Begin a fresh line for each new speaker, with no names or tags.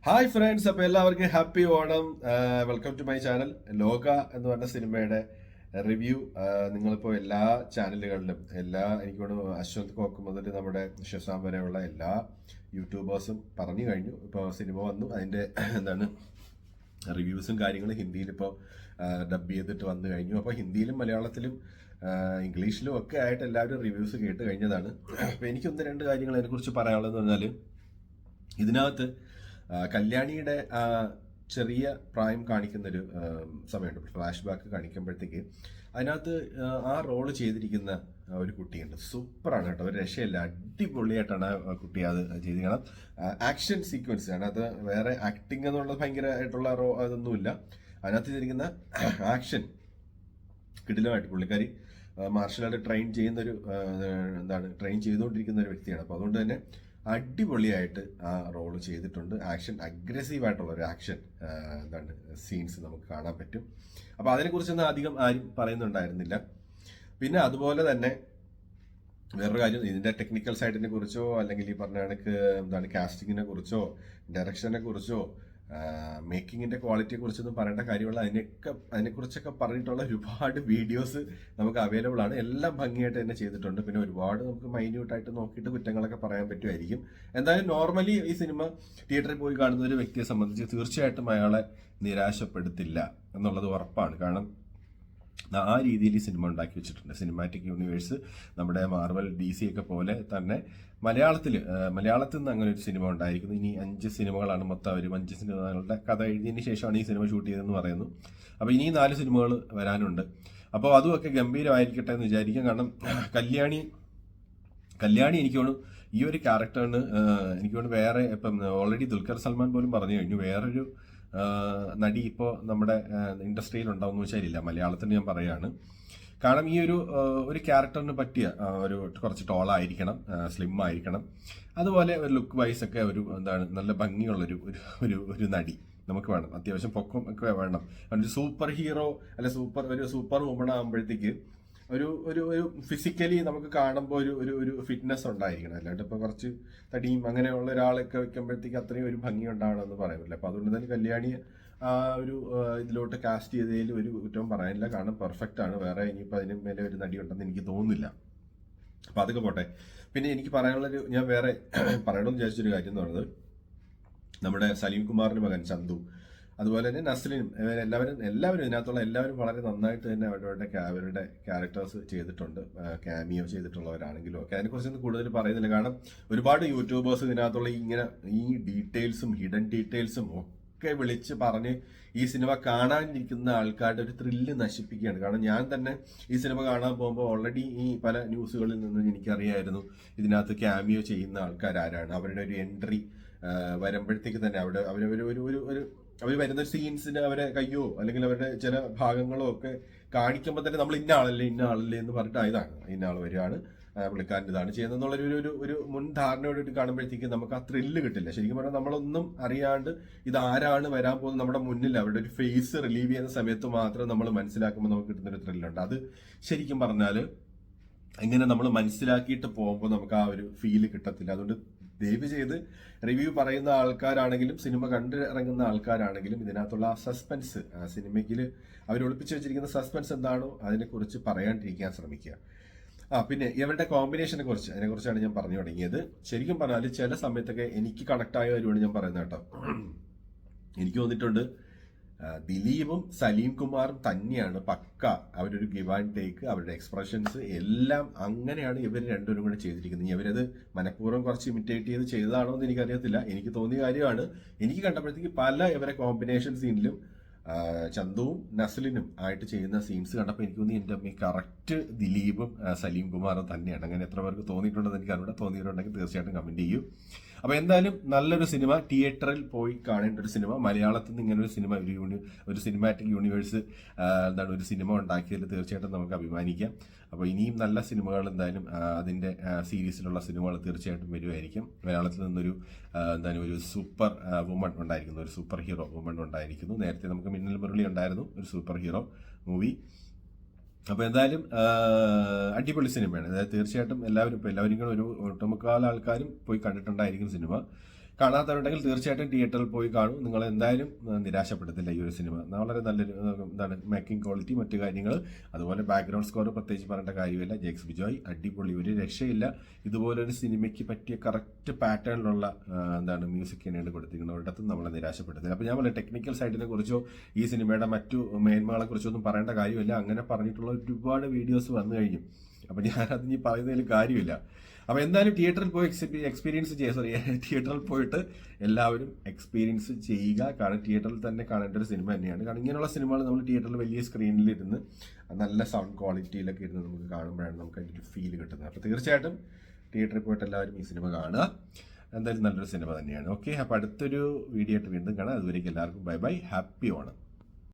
Hi friends, അപ്പോൾ എല്ലാവർക്കും happy Onam. Welcome to my channel. ലോക എന്ന് പറഞ്ഞ സിനിമയുടെ റിവ്യൂ നിങ്ങളിപ്പോൾ എല്ലാ ചാനലുകളിലും എനിക്ക് തോന്നുന്നു അശ്വന്ത് കോക്ക് മുതൽ നമ്മുടെ ഷസാം വരെയുള്ള എല്ലാ യൂട്യൂബേഴ്സും പറഞ്ഞു കഴിഞ്ഞു. ഇപ്പോൾ സിനിമ വന്നു, അതിൻ്റെ റിവ്യൂസും കാര്യങ്ങളും ഹിന്ദിയിൽ ഇപ്പോൾ ഡബ് ചെയ്തിട്ട് വന്നു കഴിഞ്ഞു. അപ്പോൾ ഹിന്ദിയിലും മലയാളത്തിലും ഇംഗ്ലീഷിലും ഒക്കെ ആയിട്ട് എല്ലാവരും റിവ്യൂസ് കേട്ട് കഴിഞ്ഞതാണ്. അപ്പോൾ എനിക്ക് ഒന്ന് രണ്ട് കാര്യങ്ങൾ അതിനെക്കുറിച്ച് പറയാനുള്ളതെന്ന് പറഞ്ഞാൽ, ഇതിനകത്ത് കല്യാണിയുടെ ചെറിയ പ്രായം കാണിക്കുന്നൊരു സമയമുണ്ട്, ഫ്ലാഷ് ബാക്ക് കാണിക്കുമ്പോഴത്തേക്ക് അതിനകത്ത് ആ റോള് ചെയ്തിരിക്കുന്ന ഒരു കുട്ടിയുണ്ട്. സൂപ്പറാണ് കേട്ടോ, ഒരു രക്ഷയില്ല, അടിപൊളിയായിട്ടാണ് ആ കുട്ടി അത് ചെയ്തിരിക്കണം. ആക്ഷൻ സീക്വൻസ് ആണ് അത്, വേറെ ആക്ടിങ് എന്നുള്ളത് ഭയങ്കരമായിട്ടുള്ള അതൊന്നുമില്ല. അതിനകത്ത് ചെയ്തിരിക്കുന്ന ആക്ഷൻ കിടിലമായിട്ട്. പുള്ളിക്കാരി മാർഷൽ ആർട്ട് ട്രെയിൻ ചെയ്തുകൊണ്ടിരിക്കുന്ന ഒരു വ്യക്തിയാണ്. അപ്പോൾ അതുകൊണ്ട് തന്നെ അടിപൊളിയായിട്ട് ആ റോള് ചെയ്തിട്ടുണ്ട്. അഗ്രസീവായിട്ടുള്ള ഒരു ആക്ഷൻ സീൻസ് നമുക്ക് കാണാൻ പറ്റും. അപ്പോൾ അതിനെക്കുറിച്ചൊന്നും അധികം ആരും പറയുന്നുണ്ടായിരുന്നില്ല. പിന്നെ അതുപോലെ തന്നെ വേറൊരു കാര്യം, ഇതിന്റെ ടെക്നിക്കൽ സൈഡിനെ കുറിച്ചോ അല്ലെങ്കിൽ ഈ പറഞ്ഞ കണക്ക് കാസ്റ്റിങ്ങിനെ കുറിച്ചോ ഡയറക്ഷനെ കുറിച്ചോ മേക്കിങ്ങിന്റെ ക്വാളിറ്റിയെ കുറിച്ചൊന്നും പറയേണ്ട കാര്യമുള്ള അതിനെക്കുറിച്ചൊക്കെ പറഞ്ഞിട്ടുള്ള ഒരുപാട് വീഡിയോസ് നമുക്ക് അവൈലബിൾ ആണ്. എല്ലാം ഭംഗിയായിട്ട് തന്നെ ചെയ്തിട്ടുണ്ട്. പിന്നെ ഒരുപാട് നമുക്ക് മൈന്യൂട്ടായിട്ട് നോക്കിയിട്ട് കുറ്റങ്ങളൊക്കെ പറയാൻ പറ്റുമായിരിക്കും. എന്തായാലും നോർമലി ഈ സിനിമ തിയേറ്ററിൽ പോയി കാണുന്ന ഒരു വ്യക്തിയെ സംബന്ധിച്ച് തീർച്ചയായിട്ടും അയാളെ നിരാശപ്പെടുത്തില്ല എന്നുള്ളത് ഉറപ്പാണ്. കാരണം ആ രീതിയിൽ ഈ സിനിമ ഉണ്ടാക്കി വെച്ചിട്ടുണ്ട്. സിനിമാറ്റിക് യൂണിവേഴ്സ് നമ്മുടെ മാർവൽ DC ഒക്കെ പോലെ തന്നെ മലയാളത്തിൽ നിന്ന് അങ്ങനെ ഒരു സിനിമ ഉണ്ടായിരിക്കുന്നു. ഇനി 5 സിനിമകളാണ് മൊത്തം. അവർ 5 സിനിമകളുടെ കഥ എഴുതിയതിന് ശേഷമാണ് ഈ സിനിമ ഷൂട്ട് ചെയ്തതെന്ന് പറയുന്നു. അപ്പോൾ ഇനി 4 സിനിമകൾ വരാനുണ്ട്. അപ്പോൾ അതുമൊക്കെ ഗംഭീരമായിരിക്കട്ടെ എന്ന് വിചാരിക്കാം. കാരണം കല്യാണി എനിക്ക് തോന്നുന്നു ഈ ഒരു ക്യാരക്ടറിന് എനിക്ക് തോന്നുന്നു വേറെ ഇപ്പം ഓൾറെഡി ദുൽഖർ സൽമാൻ പോലും പറഞ്ഞു കഴിഞ്ഞു, വേറൊരു നടി ഇപ്പോൾ നമ്മുടെ ഇൻഡസ്ട്രിയിൽ ഉണ്ടാവുമെന്ന് വെച്ചാലില്ല. മലയാളത്തിന് ഞാൻ പറയാണ്. കാരണം ഈ ഒരു ക്യാരക്ടറിന് പറ്റിയ ഒരു കുറച്ച് ടോളായിരിക്കണം, സ്ലിം ആയിരിക്കണം, അതുപോലെ ഒരു ലുക്ക് വൈസ് ഒക്കെ നല്ല ഭംഗിയുള്ളൊരു ഒരു നടി നമുക്ക് വേണം. അത്യാവശ്യം പൊക്കം ഒക്കെ വേണം. ഒരു സൂപ്പർ ഹീറോ അല്ലെ ഒരു സൂപ്പർ വുമൺ ആകുമ്പോഴത്തേക്ക് ഒരു ഫിസിക്കലി നമുക്ക് കാണുമ്പോൾ ഒരു ഫിറ്റ്നസ് ഉണ്ടായിരിക്കണം. അല്ലാണ്ട് ഇപ്പൊ കുറച്ച് തടിയും അങ്ങനെയുള്ള ഒരാളൊക്കെ വെക്കുമ്പോഴത്തേക്ക് അത്രയും ഒരു ഭംഗി ഉണ്ടാവണമെന്ന് പറയുന്നില്ല. അപ്പൊ അതുകൊണ്ട് തന്നെ കല്യാണിയെ ഇതിലോട്ട് കാസ്റ്റ് ചെയ്തതിൽ ഒരു കുറ്റവും പറയാനില്ല. കാരണം പെർഫെക്റ്റ് ആണ്. വേറെ ഇനിയിപ്പോൾ അതിന് മേലെ ഒരു നടി ഉണ്ടെന്ന് എനിക്ക് തോന്നുന്നില്ല. അപ്പൊ അതൊക്കെ പോട്ടെ. പിന്നെ എനിക്ക് ഞാൻ വേറെ പറയണമെന്ന് വിചാരിച്ചൊരു കാര്യം എന്ന് പറയുന്നത്, നമ്മുടെ സലീം കുമാറിന്റെ മകൻ ചന്തു, അതുപോലെ തന്നെ നസ്ലിനും എല്ലാവരും ഇതിനകത്തുള്ള എല്ലാവരും വളരെ നന്നായിട്ട് തന്നെ അവരുടെ ക്യാരക്ടേഴ്സ് ചെയ്തിട്ടുണ്ട്. ക്യാമിയോ ചെയ്തിട്ടുള്ളവരാണെങ്കിലും ഒക്കെ അതിനെക്കുറിച്ചൊന്നും കൂടുതൽ പറയുന്നില്ല. കാരണം ഒരുപാട് യൂട്യൂബേഴ്സ് ഇതിനകത്തുള്ള ഈ ഡീറ്റെയിൽസും ഹിഡൻ ഡീറ്റെയിൽസും ഒക്കെ വിളിച്ച് പറഞ്ഞ് ഈ സിനിമ കാണാനിരിക്കുന്ന ആൾക്കാരുടെ ഒരു ത്രില്ല് നശിപ്പിക്കുകയാണ്. കാരണം ഞാൻ തന്നെ ഈ സിനിമ കാണാൻ പോകുമ്പോൾ ഓൾറെഡി ഈ പല ന്യൂസുകളിൽ നിന്ന് എനിക്കറിയായിരുന്നു ഇതിനകത്ത് ക്യാമിയോ ചെയ്യുന്ന ആൾക്കാർ ആരാണ്, അവരുടെ ഒരു എൻട്രി വരുമ്പോഴത്തേക്ക് തന്നെ അവർ വരുന്ന സീൻസിന് അവരെ കയ്യോ അല്ലെങ്കിൽ അവരുടെ ചില ഭാഗങ്ങളോ ഒക്കെ കാണിക്കുമ്പോൾ തന്നെ നമ്മൾ ഇന്ന ആളല്ലേ എന്ന് പറഞ്ഞിട്ട് ഇന്ന ആൾ വരികയാണ്, പുള്ളിക്കാരൻ ഇതാണ് ചെയ്യുന്നതെന്നുള്ള ഒരു മുൻധാരണയോട് കാണുമ്പോഴത്തേക്ക് നമുക്ക് ആ ത്രില്ല് കിട്ടില്ല. ശരിക്കും പറഞ്ഞാൽ നമ്മളൊന്നും അറിയാണ്ട് ഇതാരാണ് വരാൻ പോകുന്നത് നമ്മുടെ മുന്നിൽ അവരുടെ ഒരു ഫേസ് റിലീവ് ചെയ്യുന്ന സമയത്ത് മാത്രം നമ്മൾ മനസ്സിലാക്കുമ്പോൾ നമുക്ക് കിട്ടുന്നൊരു ത്രില്ലുണ്ട്. അത് ശരിക്കും പറഞ്ഞാൽ ഇങ്ങനെ നമ്മൾ മനസ്സിലാക്കിയിട്ട് പോകുമ്പോൾ നമുക്ക് ആ ഒരു ഫീല് കിട്ടത്തില്ല. അതുകൊണ്ട് ദയവ് ചെയ്ത് റിവ്യൂ പറയുന്ന ആൾക്കാരാണെങ്കിലും സിനിമ കണ്ടിറങ്ങുന്ന ആൾക്കാരാണെങ്കിലും ഇതിനകത്തുള്ള ആ സസ്പെൻസ്, സിനിമയ്ക്ക് അവർ ഒളിപ്പിച്ചു വെച്ചിരിക്കുന്ന സസ്പെൻസ് എന്താണോ അതിനെക്കുറിച്ച് പറയാണ്ടിരിക്കാൻ ശ്രമിക്കുക. പിന്നെ ഇവരുടെ അതിനെക്കുറിച്ചാണ് ഞാൻ പറഞ്ഞു തുടങ്ങിയത്. ശരിക്കും പറഞ്ഞാൽ ചില സമയത്തൊക്കെ എനിക്ക് കണക്ട് ആയ കാര്യമാണ് ഞാൻ പറയുന്നത് കേട്ടോ. എനിക്ക് തോന്നിയിട്ടുണ്ട് ദിലീപും സലീം കുമാറും തന്നെയാണ് പക്ക. അവരൊരു ഗിവ് ആൻഡ് ടേക്ക്, അവരുടെ എക്സ്പ്രഷൻസ് എല്ലാം അങ്ങനെയാണ് ഇവർ രണ്ടുപേരും കൂടെ ചെയ്തിരിക്കുന്നത്. ഇവരത് മനഃപൂർവ്വം കുറച്ച് ഇമിറ്റേറ്റ് എനിക്കറിയത്തില്ല. എനിക്ക് തോന്നിയ കാര്യമാണ്. എനിക്ക് കണ്ടപ്പോഴത്തേക്ക് ഇവരെ കോമ്പിനേഷൻ സീനിലും ചന്തുവും നസ്ലിനും ആയിട്ട് ചെയ്യുന്ന സീൻസ് കണ്ടപ്പോൾ എനിക്ക് തോന്നി എൻ്റെ അമ്മ കറക്റ്റ് ദിലീപും സലീം കുമാറും തന്നെയാണ്. അങ്ങനെ എത്ര പേർക്ക് തോന്നിയിട്ടുണ്ടെന്ന് എനിക്ക് അറിയില്ല. തോന്നിയിട്ടുണ്ടെങ്കിൽ തീർച്ചയായിട്ടും കമന്റ് ചെയ്യൂ. അപ്പൊ എന്തായാലും നല്ലൊരു സിനിമ, തിയേറ്ററിൽ പോയി കാണേണ്ട ഒരു സിനിമ. മലയാളത്തിൽ നിന്ന് ഇങ്ങനെ ഒരു സിനിമ, ഒരു സിനിമാറ്റിക് യൂണിവേഴ്സ് ഒരു സിനിമ ഉണ്ടാക്കിയതിൽ തീർച്ചയായിട്ടും നമുക്ക് അഭിമാനിക്കാം. അപ്പോൾ ഇനിയും നല്ല സിനിമകൾ എന്തായാലും അതിന്റെ സീരീസിലുള്ള സിനിമകൾ തീർച്ചയായിട്ടും വരുമായിരിക്കും. മലയാളത്തിൽ നിന്നൊരു ഒരു സൂപ്പർ വുമൺ ഉണ്ടായിരിക്കുന്നു, ഒരു സൂപ്പർ ഹീറോ വുമൺ ഉണ്ടായിരിക്കുന്നു. നേരത്തെ നമുക്ക് മിന്നൽ മുരളി ഉണ്ടായിരുന്നു, ഒരു സൂപ്പർ ഹീറോ മൂവി. അപ്പോൾ എന്തായാലും അടിപൊളി സിനിമയാണ്. അതായത് തീർച്ചയായിട്ടും എല്ലാവരും കൂടെ ഒരു ഒട്ടുമുക്കാൽ ആൾക്കാരും പോയി കണ്ടിട്ടുണ്ടായിരിക്കും സിനിമ. കാണാത്തവരുണ്ടെങ്കിൽ തീർച്ചയായിട്ടും തിയേറ്ററിൽ പോയി കാണും. നിങ്ങൾ എന്തായാലും നിരാശപ്പെടുത്തില്ല ഈ ഒരു സിനിമ. വളരെ നല്ലൊരു മേക്കിംഗ് ക്വാളിറ്റി, മറ്റു കാര്യങ്ങൾ, അതുപോലെ ബാക്ക്ഗ്രൗണ്ട് സ്കോർ പ്രത്യേകിച്ച് പറയേണ്ട കാര്യമില്ല. ജേക്സ് ബിജോയ് അടിപൊളി, ഒരു രക്ഷയില്ല. ഇതുപോലൊരു സിനിമയ്ക്ക് പറ്റിയ കറക്റ്റ് പാറ്റേണിലുള്ള മ്യൂസിക് തന്നെയാണ് കൊടുത്തിരിക്കുന്നത്. ഒരിടത്തും നമ്മളെ നിരാശപ്പെടുത്തില്ല. അപ്പോൾ ഞാൻ പറയാം, ടെക്നിക്കൽ സൈഡിനെ കുറിച്ചോ ഈ സിനിമയുടെ മറ്റു മേന്മകളെ കുറിച്ചോ ഒന്നും പറയേണ്ട കാര്യമില്ല. അങ്ങനെ പറഞ്ഞിട്ടുള്ള ഒരുപാട് വീഡിയോസ് വന്നു കഴിഞ്ഞു. അപ്പോൾ ഞാനത് ഇനി പറയുന്നതിൽ കാര്യമില്ല. അപ്പോൾ എന്തായാലും തിയേറ്ററിൽ പോയി തിയേറ്ററിൽ പോയിട്ട് എല്ലാവരും എക്സ്പീരിയൻസ് ചെയ്യുക. കാരണം തിയേറ്ററിൽ തന്നെ കാണേണ്ട ഒരു സിനിമ തന്നെയാണ്. കാരണം ഇങ്ങനെയുള്ള സിനിമകൾ നമ്മൾ തിയേറ്ററിൽ വലിയ സ്ക്രീനിലിരുന്ന് നല്ല സൗണ്ട് ക്വാളിറ്റിയിലൊക്കെ ഇരുന്ന് നമുക്ക് കാണുമ്പോഴാണ് നമുക്ക് അതിൻ്റെ ഒരു ഫീൽ കിട്ടുന്നത്. അപ്പോൾ തീർച്ചയായിട്ടും തിയേറ്ററിൽ പോയിട്ട് എല്ലാവരും ഈ സിനിമ കാണുക. എന്തായാലും നല്ലൊരു സിനിമ തന്നെയാണ്. ഓക്കെ, അപ്പോൾ അടുത്തൊരു വീഡിയോ ആയിട്ട് വീണ്ടും കാണാം. അതുവരേക്കും എല്ലാവർക്കും ബൈ ബൈ, ഹാപ്പി ഓണം.